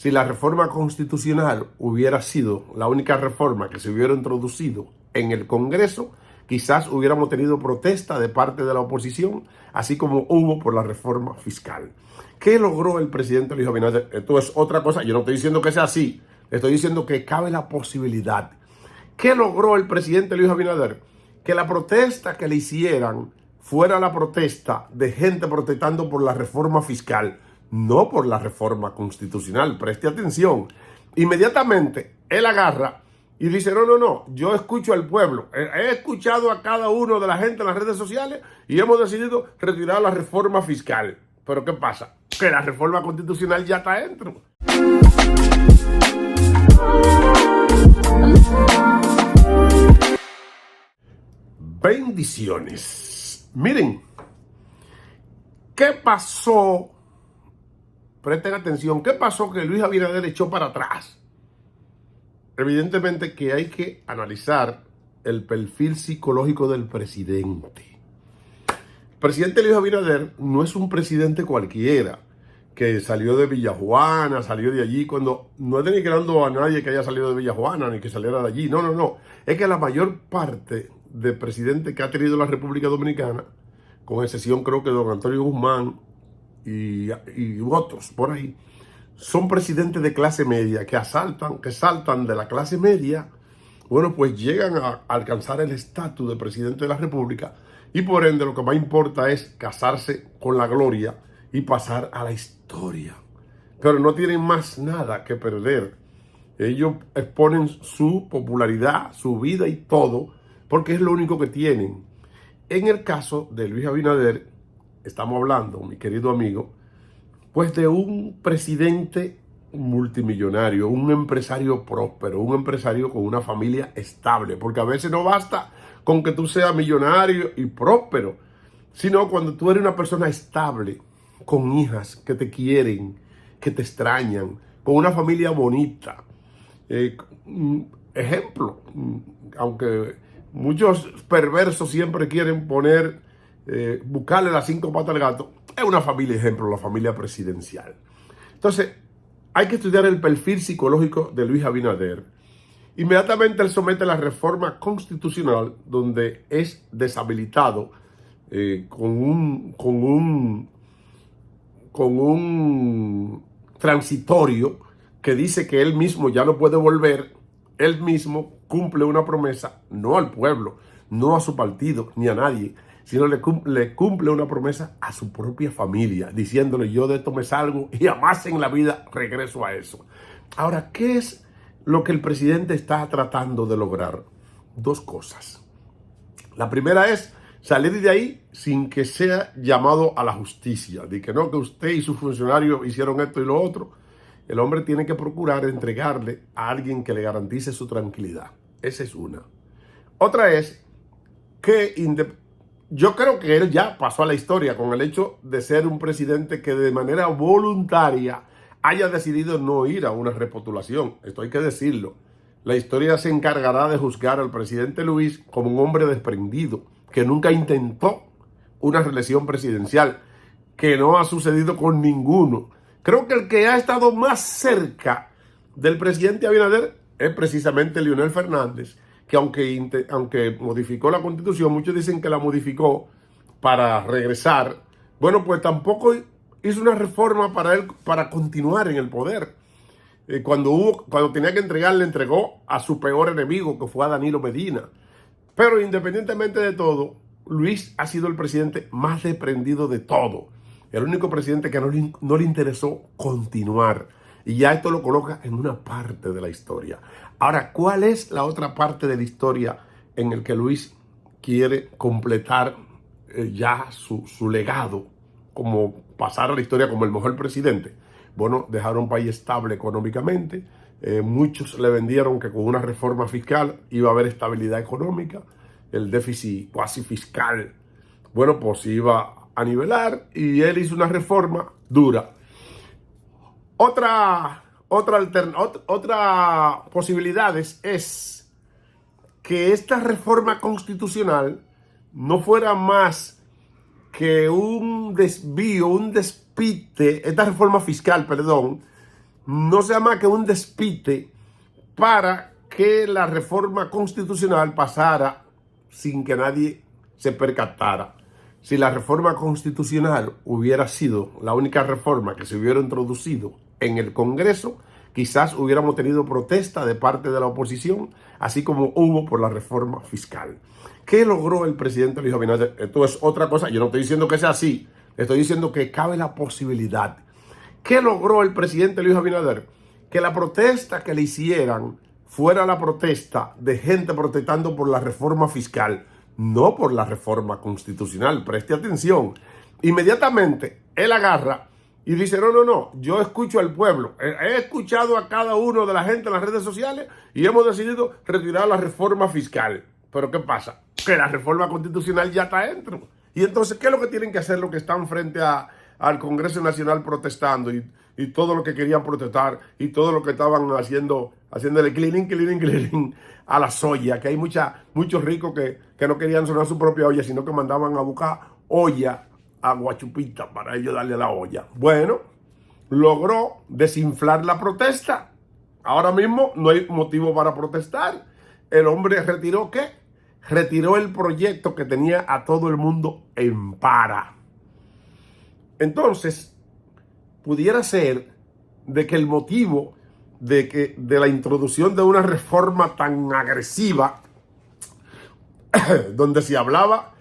si la reforma constitucional hubiera sido la única reforma que se hubiera introducido en el Congreso, quizás hubiéramos tenido protesta de parte de la oposición, así como hubo por la reforma fiscal. ¿Qué logró el presidente Luis Abinader? Esto es otra cosa, yo no estoy diciendo que sea así, estoy diciendo que cabe la posibilidad. ¿Qué logró el presidente Luis Abinader? Que la protesta que le hicieran fuera la protesta de gente protestando por la reforma fiscal, no por la reforma constitucional. Preste atención. Inmediatamente él agarra y dice, no, yo escucho al pueblo. He escuchado a cada uno de la gente en las redes sociales y hemos decidido retirar la reforma fiscal. Pero ¿qué pasa? Que la reforma constitucional ya está dentro. Bendiciones. Miren, ¿qué pasó? Presten atención, ¿qué pasó que Luis Abinader echó para atrás? Evidentemente que hay que analizar el perfil psicológico del presidente. El presidente Luis Abinader no es un presidente cualquiera que salió de Villajuana, salió de allí, cuando no es denigrando a nadie que haya salido de Villajuana ni que saliera de allí. No. Es que la mayor parte de presidentes que ha tenido la República Dominicana, con excepción creo que de don Antonio Guzmán y otros por ahí, son presidentes de clase media que saltan de la clase media, bueno, pues llegan a alcanzar el estatus de presidente de la República y por ende lo que más importa es casarse con la gloria y pasar a la historia. Pero no tienen más nada que perder. Ellos exponen su popularidad, su vida y todo, porque es lo único que tienen. En el caso de Luis Abinader, estamos hablando, mi querido amigo, pues de un presidente multimillonario, un empresario próspero, un empresario con una familia estable, porque a veces no basta con que tú seas millonario y próspero, sino cuando tú eres una persona estable, con hijas que te quieren, que te extrañan, con una familia bonita. Ejemplo, aunque muchos perversos siempre quieren buscarle las 5 patas al gato, es una familia ejemplo, la familia presidencial. Entonces, hay que estudiar el perfil psicológico de Luis Abinader. Inmediatamente él somete la reforma constitucional donde es deshabilitado con un transitorio que dice que él mismo ya no puede volver. Él mismo cumple una promesa, no al pueblo, no a su partido, ni a nadie, sino le cumple una promesa a su propia familia, diciéndole, yo de esto me salgo y jamás en la vida regreso a eso. Ahora, ¿qué es lo que el presidente está tratando de lograr? 2 cosas. La primera es salir de ahí sin que sea llamado a la justicia, de que no, que usted y sus funcionarios hicieron esto y lo otro. El hombre tiene que procurar entregarle a alguien que le garantice su tranquilidad. Esa es una. Otra es que yo creo que él ya pasó a la historia con el hecho de ser un presidente que de manera voluntaria haya decidido no ir a una repostulación. Esto hay que decirlo. La historia se encargará de juzgar al presidente Luis como un hombre desprendido, que nunca intentó una reelección presidencial, que no ha sucedido con ninguno. Creo que el que ha estado más cerca del presidente Abinader es precisamente Leonel Fernández, que aunque modificó la Constitución, muchos dicen que la modificó para regresar. Bueno, pues tampoco hizo una reforma para continuar en el poder. Cuando tenía que entregar, le entregó a su peor enemigo, que fue a Danilo Medina. Pero independientemente de todo, Luis ha sido el presidente más desprendido de todo. El único presidente que no le interesó continuar. Y ya esto lo coloca en una parte de la historia. Ahora, ¿cuál es la otra parte de la historia en el que Luis quiere completar ya su legado, como pasar a la historia como el mejor presidente? Bueno, dejar un país estable económicamente. Muchos le vendieron que con una reforma fiscal iba a haber estabilidad económica. El déficit cuasi fiscal, bueno, pues iba a nivelar, y él hizo una reforma dura. Otra posibilidad es que esta reforma constitucional no fuera más que un desvío, un despite, esta reforma fiscal, perdón, no sea más que un despite para que la reforma constitucional pasara sin que nadie se percatara. Si la reforma constitucional hubiera sido la única reforma que se hubiera introducido en el Congreso, quizás hubiéramos tenido protesta de parte de la oposición, así como hubo por la reforma fiscal. ¿Qué logró el presidente Luis Abinader? Esto es otra cosa, yo no estoy diciendo que sea así, estoy diciendo que cabe la posibilidad. ¿Qué logró el presidente Luis Abinader? Que la protesta que le hicieran fuera la protesta de gente protestando por la reforma fiscal, no por la reforma constitucional. Preste atención. Inmediatamente él agarra y dice, no, yo escucho al pueblo. He escuchado a cada uno de la gente en las redes sociales y hemos decidido retirar la reforma fiscal. Pero ¿qué pasa? Que la reforma constitucional ya está dentro. Y entonces, ¿qué es lo que tienen que hacer los que están frente al Congreso Nacional protestando y todo lo que querían protestar y todo lo que estaban haciéndole cleaning a la soya? Que hay muchos ricos que no querían sonar su propia olla, sino que mandaban a buscar olla a Guachupita para ellos darle a la olla. Bueno, logró desinflar la protesta. Ahora mismo no hay motivo para protestar. El hombre retiró ¿qué? Retiró el proyecto que tenía a todo el mundo en para. Entonces, pudiera ser de que el motivo de la introducción de una reforma tan agresiva, donde se hablaba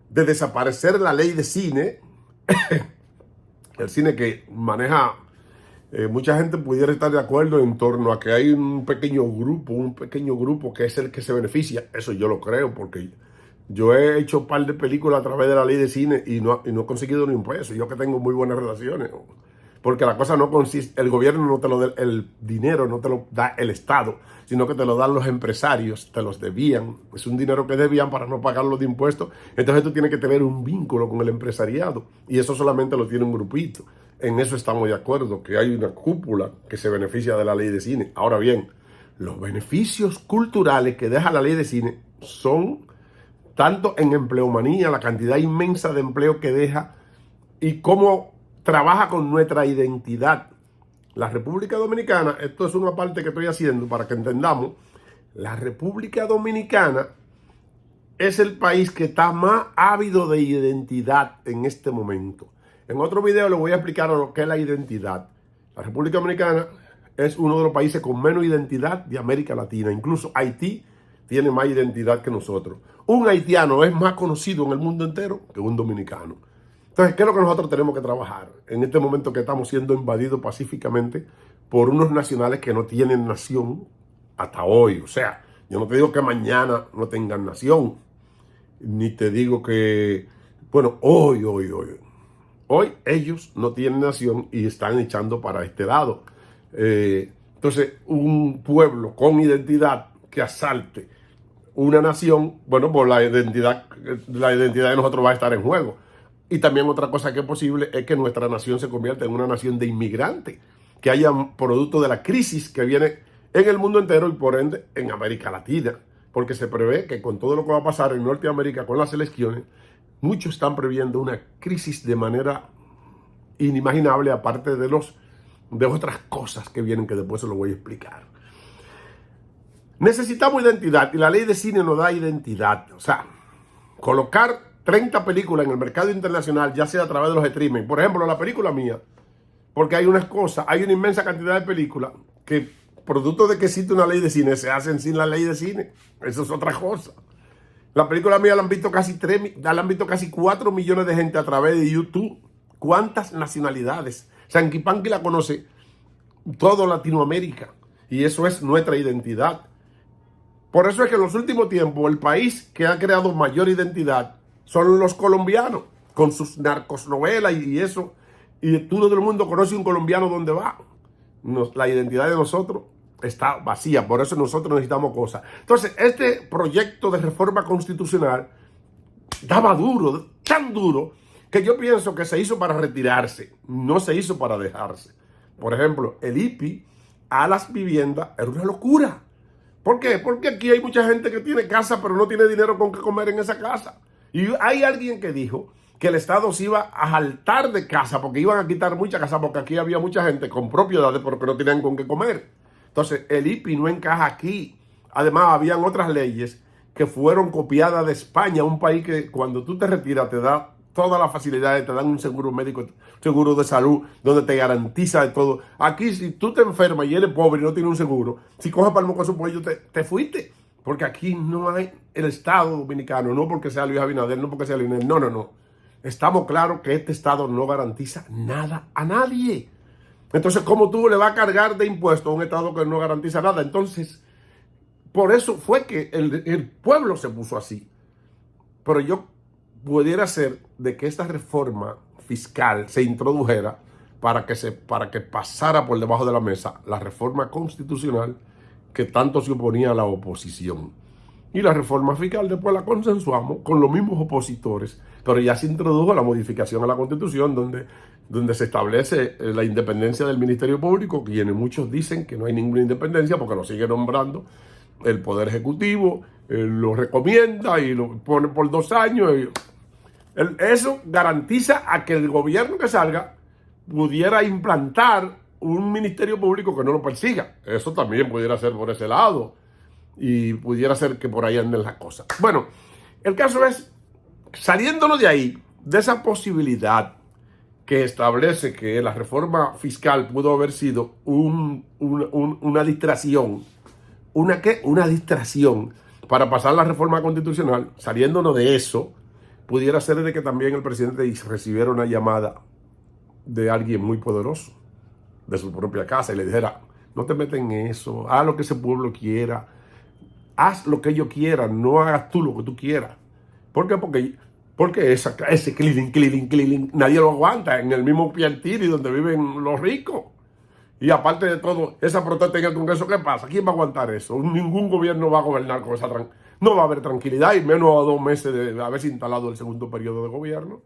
de desaparecer la ley de cine, el cine que maneja, mucha gente pudiera estar de acuerdo en torno a que hay un pequeño grupo que es el que se beneficia. Eso yo lo creo, porque yo he hecho un par de películas a través de la ley de cine y no he conseguido ni un peso. Yo que tengo muy buenas relaciones. Porque la cosa no consiste, el gobierno no te lo da, el dinero no te lo da el Estado, sino que te lo dan los empresarios, te los debían. Es un dinero que debían para no pagarlo de impuestos. Entonces tú tienes que tener un vínculo con el empresariado. Y eso solamente lo tiene un grupito. En eso estamos de acuerdo, que hay una cúpula que se beneficia de la ley de cine. Ahora bien, los beneficios culturales que deja la ley de cine son tanto en empleomanía, la cantidad inmensa de empleo que deja y cómo trabaja con nuestra identidad. La República Dominicana, esto es una parte que estoy haciendo para que entendamos, la República Dominicana es el país que está más ávido de identidad en este momento. En otro video les voy a explicar lo que es la identidad. La República Dominicana es uno de los países con menos identidad de América Latina. Incluso Haití tiene más identidad que nosotros. Un haitiano es más conocido en el mundo entero que un dominicano. Entonces, ¿qué es lo que nosotros tenemos que trabajar en este momento que estamos siendo invadidos pacíficamente por unos nacionales que no tienen nación hasta hoy? O sea, yo no te digo que mañana no tengan nación, ni te digo que, bueno, hoy ellos no tienen nación y están echando para este lado. Entonces, un pueblo con identidad que asalte una nación, bueno, pues la identidad de nosotros va a estar en juego. Y también otra cosa que es posible es que nuestra nación se convierta en una nación de inmigrantes, que haya producto de la crisis que viene en el mundo entero y por ende en América Latina. Porque se prevé que con todo lo que va a pasar en Norteamérica con las elecciones, muchos están previendo una crisis de manera inimaginable, aparte de otras cosas que vienen que después se lo voy a explicar. Necesitamos identidad y la ley de cine nos da identidad. O sea, colocar 30 películas en el mercado internacional, ya sea a través de los streaming. Por ejemplo, la película mía, porque hay unas cosas, hay una inmensa cantidad de películas que, producto de que existe una ley de cine, se hacen sin la ley de cine. Eso es otra cosa. La película mía la han visto casi 4 millones de gente a través de YouTube. ¿Cuántas nacionalidades? Sanky Panky la conoce todo Latinoamérica. Y eso es nuestra identidad. Por eso es que en los últimos tiempos el país que ha creado mayor identidad son los colombianos, con sus narcosnovelas y eso. Y todo el mundo conoce un colombiano donde va. La identidad de nosotros está vacía, por eso nosotros necesitamos cosas. Entonces, este proyecto de reforma constitucional daba duro, tan duro, que yo pienso que se hizo para retirarse, no se hizo para dejarse. Por ejemplo, el IPI a las viviendas era una locura. ¿Por qué? Porque aquí hay mucha gente que tiene casa, pero no tiene dinero con qué comer en esa casa. Y hay alguien que dijo que el Estado se iba a jaltar de casa, porque iban a quitar mucha casa, porque aquí había mucha gente con propiedades porque no tenían con qué comer. Entonces, el IPI no encaja aquí. Además, habían otras leyes que fueron copiadas de España, un país que cuando tú te retiras te da todas las facilidades, te dan un seguro médico, seguro de salud, donde te garantiza de todo. Aquí, si tú te enfermas y eres pobre y no tienes un seguro, si coges palmo con su pollo, te fuiste. Porque aquí no hay el Estado dominicano, no porque sea Luis Abinader, no porque sea Leonel, no. Estamos claros que este Estado no garantiza nada a nadie. Entonces, ¿cómo tú le vas a cargar de impuestos a un Estado que no garantiza nada? Entonces, por eso fue que el pueblo se puso así. Pero yo pudiera ser de que esta reforma fiscal se introdujera para que pasara por debajo de la mesa la reforma constitucional que tanto se oponía a la oposición. Y la reforma fiscal después la consensuamos con los mismos opositores, pero ya se introdujo la modificación a la Constitución donde se establece la independencia del Ministerio Público, quienes muchos dicen que no hay ninguna independencia porque lo sigue nombrando el Poder Ejecutivo, lo recomienda y lo pone por 2 años. Eso garantiza a que el gobierno que salga pudiera implantar un ministerio público que no lo persiga. Eso también pudiera ser por ese lado. Y pudiera ser que por ahí anden las cosas. Bueno, el caso es, saliéndonos de ahí, de esa posibilidad que establece que la reforma fiscal pudo haber sido una distracción. ¿Una qué? Una distracción para pasar la reforma constitucional. Saliéndonos de eso, pudiera ser de que también el presidente recibiera una llamada de alguien muy poderoso, de su propia casa, y le dijera, no te metas en eso, haz lo que ese pueblo quiera, haz lo que ellos quieran, no hagas tú lo que tú quieras. ¿Por qué? Porque ese cleaning, nadie lo aguanta en el mismo Piantini donde viven los ricos. Y aparte de todo, esa protesta en el Congreso, ¿qué pasa? ¿Quién va a aguantar eso? Ningún gobierno va a gobernar con esa tranquilidad. No va a haber tranquilidad, y menos a 2 meses de haberse instalado el segundo periodo de gobierno.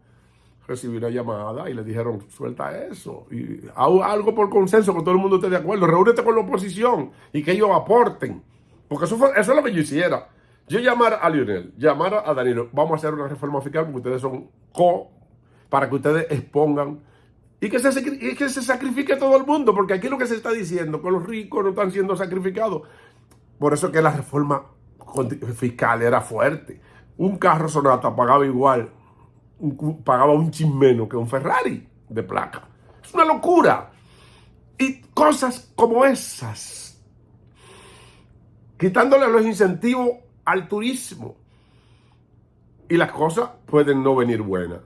Recibí una llamada y le dijeron, suelta eso. Y algo por consenso, que todo el mundo esté de acuerdo. Reúnete con la oposición y que ellos aporten. Porque eso es lo que yo hiciera. Yo llamara a Leonel, llamara a Danilo, vamos a hacer una reforma fiscal porque ustedes son para que ustedes expongan y que se sacrifique todo el mundo, porque aquí lo que se está diciendo, que los ricos no están siendo sacrificados. Por eso que la reforma fiscal era fuerte. Un carro Sonata pagaba igual, pagaba un chin menos que un Ferrari de placa. Es una locura. Y cosas como esas, quitándole los incentivos al turismo, y las cosas pueden no venir buenas.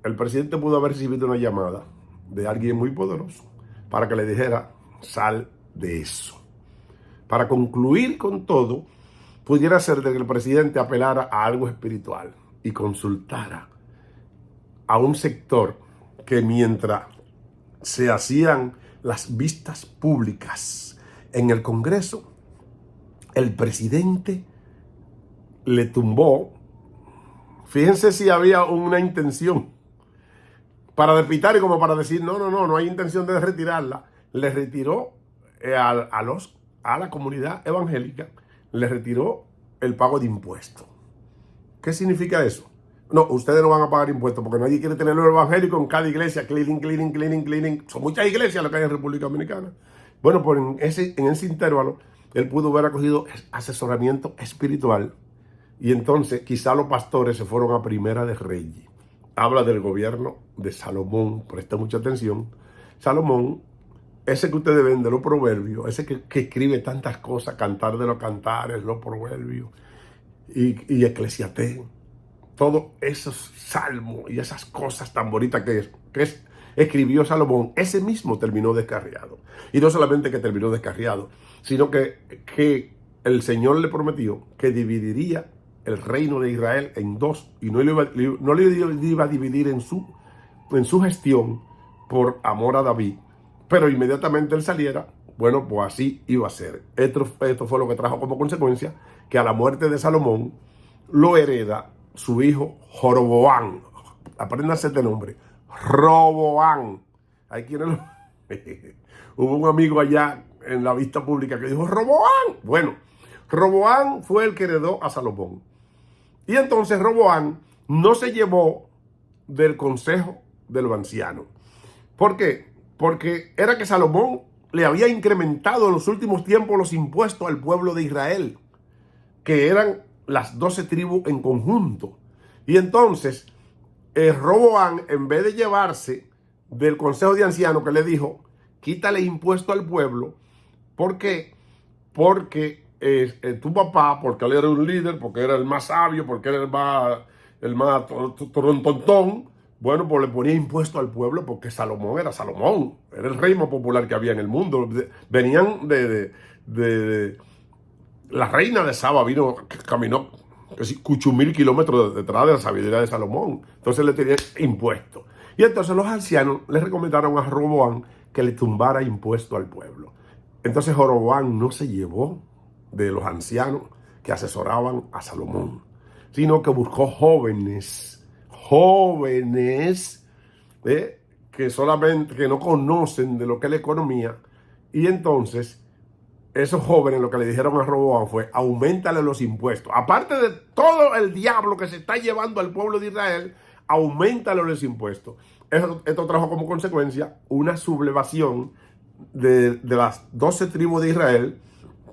El presidente pudo haber recibido una llamada de alguien muy poderoso para que le dijera, sal de eso. Para concluir con todo, pudiera ser de que el presidente apelara a algo espiritual y consultara a un sector que mientras se hacían las vistas públicas en el Congreso, el presidente le tumbó, fíjense si había una intención para despitar y como para decir, no hay intención de retirarla, le retiró a la comunidad evangélica, le retiró el pago de impuestos. ¿Qué significa eso? No, ustedes no van a pagar impuestos porque nadie quiere tener los evangélicos en cada iglesia, cleaning. Son muchas iglesias las que hay en República Dominicana. Bueno, pues en ese intervalo, él pudo haber acogido asesoramiento espiritual y entonces quizá los pastores se fueron a Primera de Reyes. Habla del gobierno de Salomón, presta mucha atención. Salomón, ese que ustedes ven de los proverbios, ese que escribe tantas cosas, Cantar de los Cantares, los proverbios y Eclesiastés, todos esos salmos y esas cosas tan bonitas que escribió Salomón, ese mismo terminó descarriado. Y no solamente que terminó descarriado, sino que el Señor le prometió que dividiría el reino de Israel en 2 y no le iba a dividir en su gestión por amor a David, pero inmediatamente él saliera, bueno, pues así iba a ser. Esto fue lo que trajo como consecuencia que a la muerte de Salomón lo hereda su hijo Joroboam. Apréndanse este nombre, Roboam. Hay quienes hubo un amigo allá en la vista pública que dijo Roboam. Bueno, Roboam fue el que heredó a Salomón. Y entonces Roboam no se llevó del consejo de los ancianos. ¿Por qué? Porque era que Salomón le había incrementado en los últimos tiempos los impuestos al pueblo de Israel, que eran las 12 tribus en conjunto. Y entonces, Roboam, en vez de llevarse del consejo de ancianos, que le dijo, quítale impuesto al pueblo. ¿Por qué? Porque tu papá, porque él era un líder, porque era el más sabio, porque era el más tontón, bueno, pues le ponía impuesto al pueblo porque Salomón, era el rey más popular que había en el mundo. Venían de la reina de Saba, caminó casi 8.000 kilómetros detrás de la sabiduría de Salomón. Entonces le tenía impuesto. Y entonces los ancianos le recomendaron a Roboam que le tumbara impuesto al pueblo. Entonces Roboam no se llevó de los ancianos que asesoraban a Salomón, sino que buscó jóvenes que no conocen de lo que es la economía. Y entonces esos jóvenes lo que le dijeron a Roboam fue, auméntale los impuestos. Aparte de todo el diablo que se está llevando al pueblo de Israel, auméntale los impuestos. Esto trajo como consecuencia una sublevación de las 12 tribus de Israel,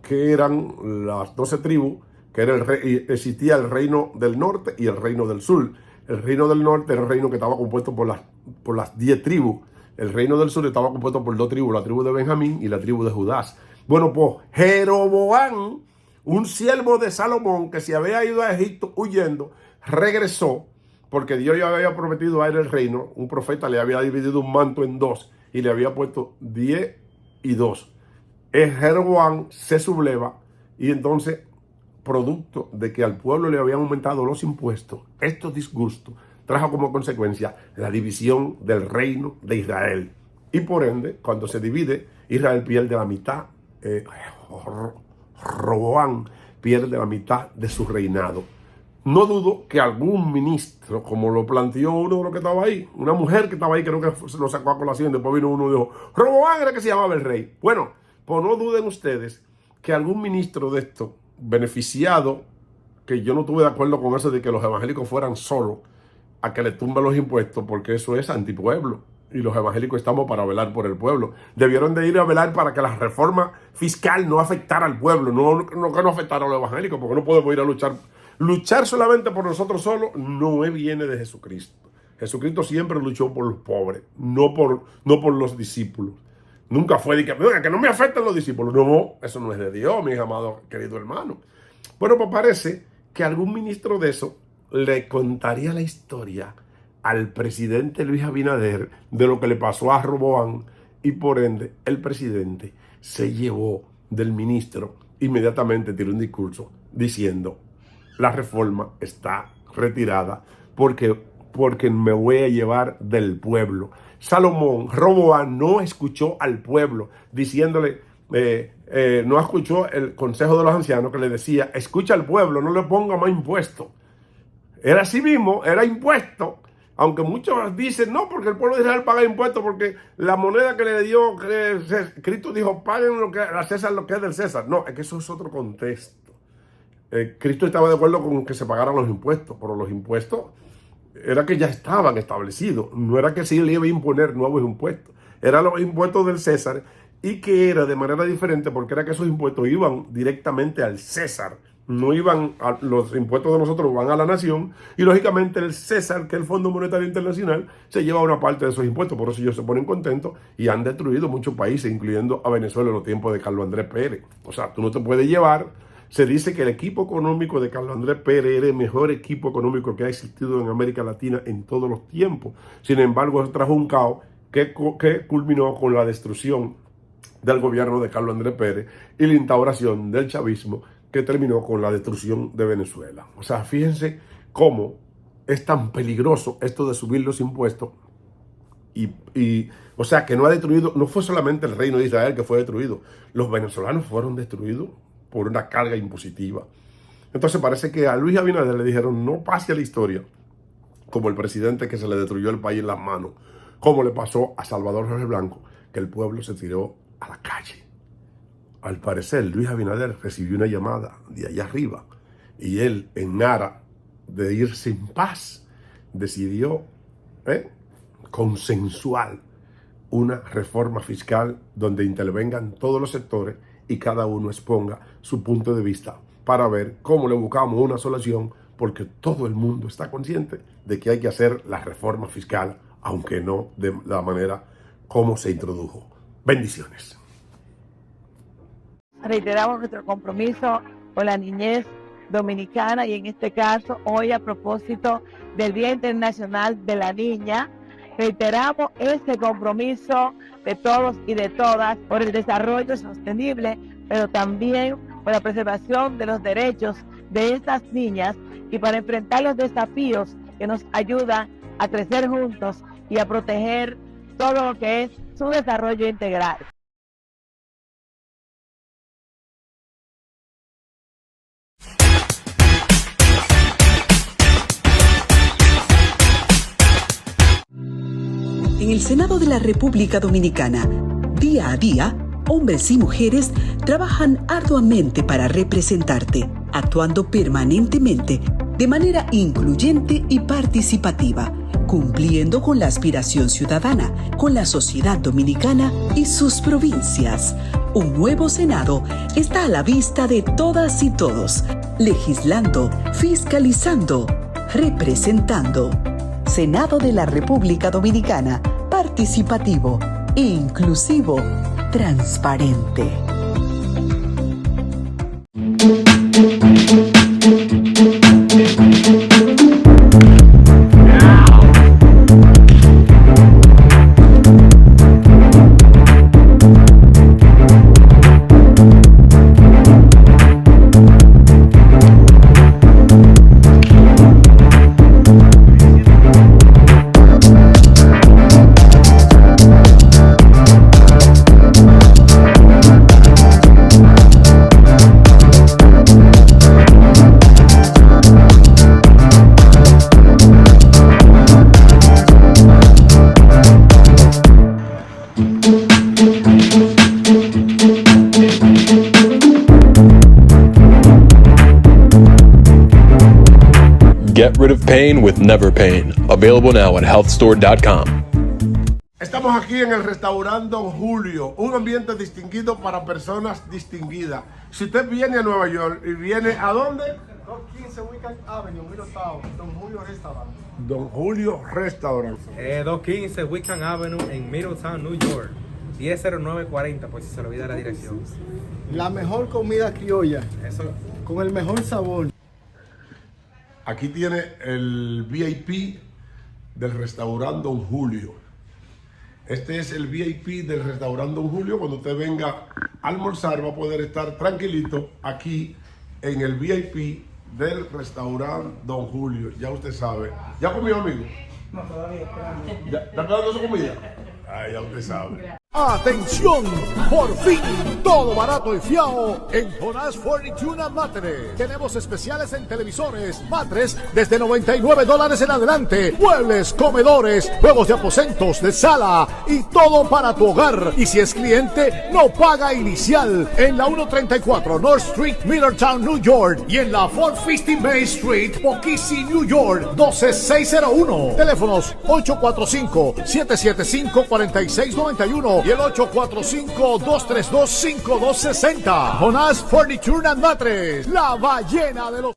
que eran las 12 tribus, que era existía el reino del norte y el reino del sur. El reino del norte era el reino que estaba compuesto por las 10 tribus. El reino del sur estaba compuesto por 2 tribus, la tribu de Benjamín y la tribu de Judá. Bueno, pues Jeroboam, un siervo de Salomón que se había ido a Egipto huyendo, regresó porque Dios ya había prometido a él el reino. Un profeta le había dividido un manto en 2 y le había puesto 10 y 2. Jeroboam se subleva y entonces, producto de que al pueblo le habían aumentado los impuestos, estos disgustos trajo como consecuencia la división del reino de Israel. Y por ende, cuando se divide, Israel pierde la mitad. Roboam pierde la mitad de su reinado. No dudo que algún ministro, como lo planteó uno de los que estaba ahí, una mujer que estaba ahí, creo que se lo sacó a colación, después vino uno y dijo, Roboam era que se llamaba el rey. Bueno, pues no duden ustedes que algún ministro de esto, beneficiado, que yo no estuve de acuerdo con eso de que los evangélicos fueran solos a que le tumben los impuestos, porque eso es antipueblo. Y los evangélicos estamos para velar por el pueblo. Debieron de ir a velar para que la reforma fiscal no afectara al pueblo, no que no afectara a los evangélicos, porque no podemos ir a luchar. Luchar solamente por nosotros solos no viene de Jesucristo. Jesucristo siempre luchó por los pobres, no por los discípulos. Nunca fue de que no me afecten los discípulos. No, eso no es de Dios, mis amados queridos hermanos. Bueno, pues parece que algún ministro de eso le contaría la historia al presidente Luis Abinader de lo que le pasó a Roboam, y por ende el presidente se llevó del ministro, inmediatamente tiró un discurso diciendo, la reforma está retirada porque me voy a llevar del pueblo. Roboam no escuchó al pueblo diciéndole, no escuchó el consejo de los ancianos que le decía, escucha al pueblo, no le ponga más impuestos. Era así mismo, era impuesto. Aunque muchos dicen, no, porque el pueblo de Israel paga impuestos, porque la moneda que le dio, Cristo dijo, paguen a César lo que es del César. No, es que eso es otro contexto. Cristo estaba de acuerdo con que se pagaran los impuestos, pero los impuestos era que ya estaban establecidos. No era que sí le iba a imponer nuevos impuestos. Eran los impuestos del César, y que era de manera diferente porque era que esos impuestos iban directamente al César. No iban los impuestos de nosotros, van a la nación, y lógicamente el César, que es el Fondo Monetario Internacional, se lleva una parte de esos impuestos. Por eso ellos se ponen contentos y han destruido muchos países, incluyendo a Venezuela en los tiempos de Carlos Andrés Pérez. O sea, tú no te puedes llevar. Se dice que el equipo económico de Carlos Andrés Pérez era el mejor equipo económico que ha existido en América Latina en todos los tiempos. Sin embargo, eso trajo un caos que culminó con la destrucción del gobierno de Carlos Andrés Pérez y la instauración del chavismo, que terminó con la destrucción de Venezuela. O sea, fíjense cómo es tan peligroso esto de subir los impuestos. O sea, que no ha destruido, no fue solamente el reino de Israel que fue destruido, los venezolanos fueron destruidos por una carga impositiva. Entonces parece que a Luis Abinader le dijeron, no pase a la historia como el presidente que se le destruyó el país en las manos, como le pasó a Salvador Jorge Blanco, que el pueblo se tiró a la calle. Al parecer, Luis Abinader recibió una llamada de allá arriba y él, en aras de irse en paz, decidió consensual una reforma fiscal donde intervengan todos los sectores y cada uno exponga su punto de vista para ver cómo le buscamos una solución, porque todo el mundo está consciente de que hay que hacer la reforma fiscal, aunque no de la manera como se introdujo. Bendiciones. Reiteramos nuestro compromiso con la niñez dominicana y en este caso hoy a propósito del Día Internacional de la Niña, reiteramos este compromiso de todos y de todas por el desarrollo sostenible, pero también por la preservación de los derechos de estas niñas y para enfrentar los desafíos que nos ayudan a crecer juntos y a proteger todo lo que es su desarrollo integral. En el Senado de la República Dominicana, día a día, hombres y mujeres trabajan arduamente para representarte, actuando permanentemente de manera incluyente y participativa, cumpliendo con la aspiración ciudadana, con la sociedad dominicana y sus provincias. Un nuevo Senado está a la vista de todas y todos, legislando, fiscalizando, representando. Senado de la República Dominicana, participativo, inclusivo, transparente. Get rid of pain with Never Pain. Available now at healthstore.com. Estamos aquí en el restaurante Don Julio, un ambiente distinguido para personas distinguidas. Si usted viene a Nueva York y viene ¿a dónde? 215 Wickham Avenue, Middletown, Don Julio Restaurant. Don Julio Restaurant. 215 Wickham Avenue en Middletown, New York. 100940, por si se le olvida la dirección. La mejor comida criolla. Eso. Con el mejor sabor. Aquí tiene el VIP del restaurante Don Julio. Este es el VIP del restaurante Don Julio. Cuando usted venga a almorzar va a poder estar tranquilito aquí en el VIP del restaurante Don Julio. Ya usted sabe. ¿Ya comió, amigo? No, todavía. ¿Ya está esperando su comida? Ah, ya usted sabe. ¡Atención! Por fin, todo barato y fiao en Jonás Furniture and Mattress. Tenemos especiales en televisores, matres desde $99 en adelante, muebles, comedores, juegos de aposentos, de sala y todo para tu hogar. Y si es cliente, no paga inicial. En la 134 North Street, Middletown, New York. Y en la 450 Main Street, Poughkeepsie, New York, 12601. Teléfonos 845-775-4691 y el 845-232-5260. Jonás Furniture and Mattress, la ballena de los...